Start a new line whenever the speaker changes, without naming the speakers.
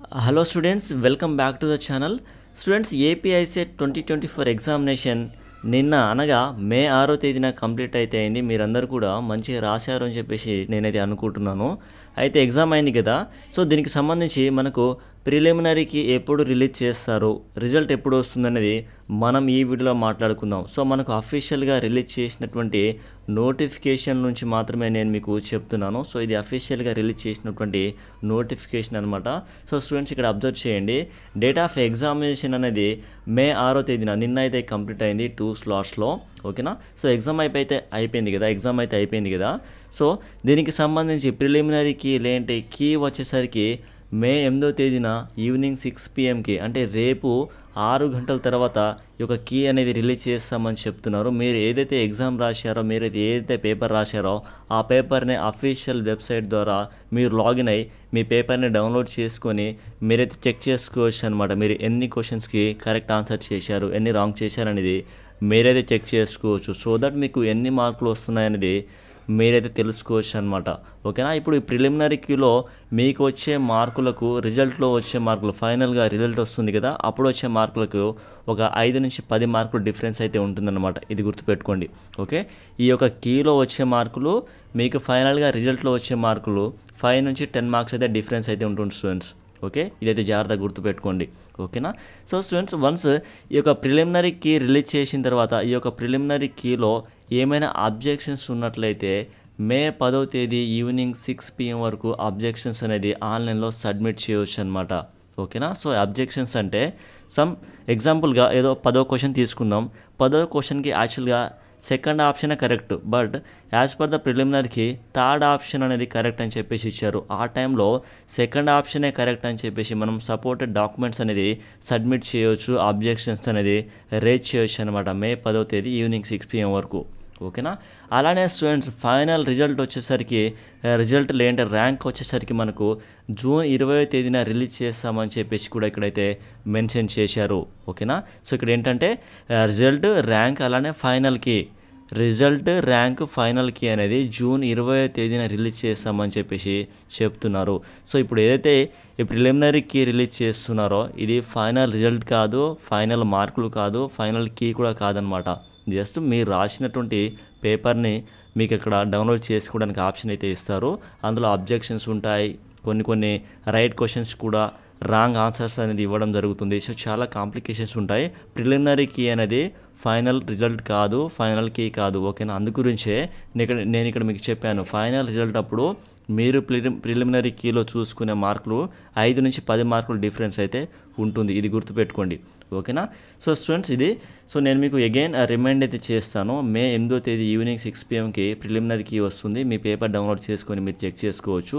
Hello students, welcome back to the channel. Students, APISET 2024 examination నిన్న అనగా మే 6వ తేదీన కంప్లీట్ అయితే అయింది. మీరందరూ కూడా మంచిగా రాశారు అని చెప్పేసి నేనైతే అనుకుంటున్నాను. అయితే ఎగ్జామ్ అయింది కదా, సో దీనికి సంబంధించి మనకు ప్రిలిమినరీకి ఎప్పుడు రిలీజ్ చేస్తారు, రిజల్ట్ ఎప్పుడు వస్తుందనేది మనం ఈ వీడియోలో మాట్లాడుకుందాం. సో మనకు అఫీషియల్గా రిలీజ్ చేసినటువంటి నోటిఫికేషన్ నుంచి మాత్రమే నేను మీకు చెప్తున్నాను. సో ఇది అఫీషియల్గా రిలీజ్ చేసినటువంటి నోటిఫికేషన్ అనమాట. సో స్టూడెంట్స్ ఇక్కడ అబ్జర్వ్ చేయండి, డేట్ ఆఫ్ ఎగ్జామినేషన్ అనేది మే 6వ తేదీన నిన్న అయితే కంప్లీట్ అయింది 2 స్లాట్స్లో. ఓకేనా, సో ఎగ్జామ్ అయిపోయింది కదా. సో దీనికి సంబంధించి ప్రిలిమినరీకి లేంటే కీ వచ్చేసరికి మే 8వ తేదీన ఈవినింగ్ 6 PM అంటే రేపు 6 గంటల తర్వాత ఈ యొక్క కీ అనేది రిలీజ్ చేస్తామని చెప్తున్నారు. మీరు ఏదైతే ఎగ్జామ్ రాశారో, మీరు ఏదైతే పేపర్ రాశారో ఆ పేపర్ని అఫీషియల్ వెబ్సైట్ ద్వారా మీరు లాగిన్ అయ్యి మీ పేపర్ని డౌన్లోడ్ చేసుకొని మీరైతే చెక్ చేసుకోవచ్చు అనమాట. మీరు ఎన్ని క్వశ్చన్స్కి కరెక్ట్ ఆన్సర్ చేశారు, ఎన్ని రాంగ్ చేశారనేది మీరైతే చెక్ చేసుకోవచ్చు. సో దట్ మీకు ఎన్ని మార్కులు వస్తున్నాయనేది మీరైతే తెలుసుకోవచ్చు అనమాట. ఓకేనా, ఇప్పుడు ఈ ప్రిలిమినరీ క్యూలో మీకు వచ్చే మార్కులకు రిజల్ట్లో వచ్చే మార్కులు, ఫైనల్గా రిజల్ట్ వస్తుంది కదా, అప్పుడు వచ్చే మార్కులకు ఒక 5 నుంచి 10 మార్కులు డిఫరెన్స్ అయితే ఉంటుందన్నమాట. ఇది గుర్తుపెట్టుకోండి. ఓకే, ఈ యొక్క కీలో వచ్చే మార్కులు మీకు ఫైనల్గా రిజల్ట్లో వచ్చే మార్కులు 5 నుంచి 10 మార్క్స్ అయితే డిఫరెన్స్ అయితే ఉంటుంది స్టూడెంట్స్. ఓకే, ఇదైతే జాగ్రత్తగా గుర్తుపెట్టుకోండి. ఓకేనా, సో స్టూడెంట్స్ వన్స్ ఈ యొక్క ప్రిలిమినరీ కీ రిలీజ్ చేసిన తర్వాత ఈ యొక్క ప్రిలిమినరీ కీలో ఏమైనా అబ్జెక్షన్స్ ఉన్నట్లయితే మే 10వ తేదీ ఈవినింగ్ 6 PM వరకు అబ్జెక్షన్స్ అనేది ఆన్లైన్లో సబ్మిట్ చేయవచ్చు అనమాట. ఓకేనా, సో అబ్జెక్షన్స్ అంటే సమ్ ఎగ్జాంపుల్గా ఏదో 10వ క్వశ్చన్ తీసుకుందాం. 10వ క్వశ్చన్కి యాక్చువల్గా సెకండ్ ఆప్షనే correct, but as per the ప్రిలిమినరీకి థర్డ్ ఆప్షన్ అనేది కరెక్ట్ అని చెప్పేసి ఇచ్చారు. ఆ టైంలో సెకండ్ ఆప్షనే కరెక్ట్ అని చెప్పేసి మనం సపోర్టెడ్ డాక్యుమెంట్స్ అనేది సబ్మిట్ చేయవచ్చు, అబ్జెక్షన్స్ అనేది రేజ్ చేయొచ్చు అనమాట మే 10వ తేదీ ఈవినింగ్ 6 PM వరకు. ఓకేనా, అలానే స్టూడెంట్స్ ఫైనల్ రిజల్ట్ వచ్చేసరికి లేదంటే ర్యాంక్ వచ్చేసరికి మనకు జూన్ 20వ తేదీన రిలీజ్ చేస్తామని చెప్పేసి కూడా ఇక్కడైతే మెన్షన్ చేశారు. ఓకేనా, సో ఇక్కడ ఏంటంటే రిజల్ట్, ర్యాంక్ అలానే ఫైనల్కి ర్యాంక్ ఫైనల్కి అనేది జూన్ 20వ తేదీన రిలీజ్ చేస్తామని చెప్పేసి చెప్తున్నారు. సో ఇప్పుడు ఏదైతే ఈ ప్రిలిమినరీకి రిలీజ్ చేస్తున్నారో ఇది ఫైనల్ రిజల్ట్ కాదు, ఫైనల్ మార్కులు కాదు, ఫైనల్ కీ కూడా కాదనమాట. జస్ట్ మీరు రాసినటువంటి పేపర్ని మీకు ఇక్కడ డౌన్లోడ్ చేసుకోవడానికి ఆప్షన్ అయితే ఇస్తారు. అందులో అబ్జెక్షన్స్ ఉంటాయి, కొన్ని రైట్ క్వశ్చన్స్ కూడా రాంగ్ ఆన్సర్స్ అనేది ఇవ్వడం జరుగుతుంది. సో చాలా కాంప్లికేషన్స్ ఉంటాయి. ప్రిలిమినరీ కీ అనేది ఫైనల్ రిజల్ట్ కాదు, ఫైనల్ కీ కాదు. ఓకేనా, అందు గురించే నేను ఇక్కడ మీకు చెప్పాను, ఫైనల్ రిజల్ట్ అప్పుడు మీరు ప్రిలిమినరీ కీలో చూసుకునే మార్కులు 5 నుంచి 10 మార్కులు డిఫరెన్స్ అయితే ఉంటుంది. ఇది గుర్తుపెట్టుకోండి. ఓకేనా, సో స్టూడెంట్స్ సో నేను మీకు అగైన్ రిమైండ్ అయితే చేస్తాను. మే 8వ తేదీ ఈవినింగ్ 6 PM ప్రిలిమినరీ కీ వస్తుంది. మీ పేపర్ డౌన్లోడ్ చేసుకొని మీరు చెక్ చేసుకోవచ్చు.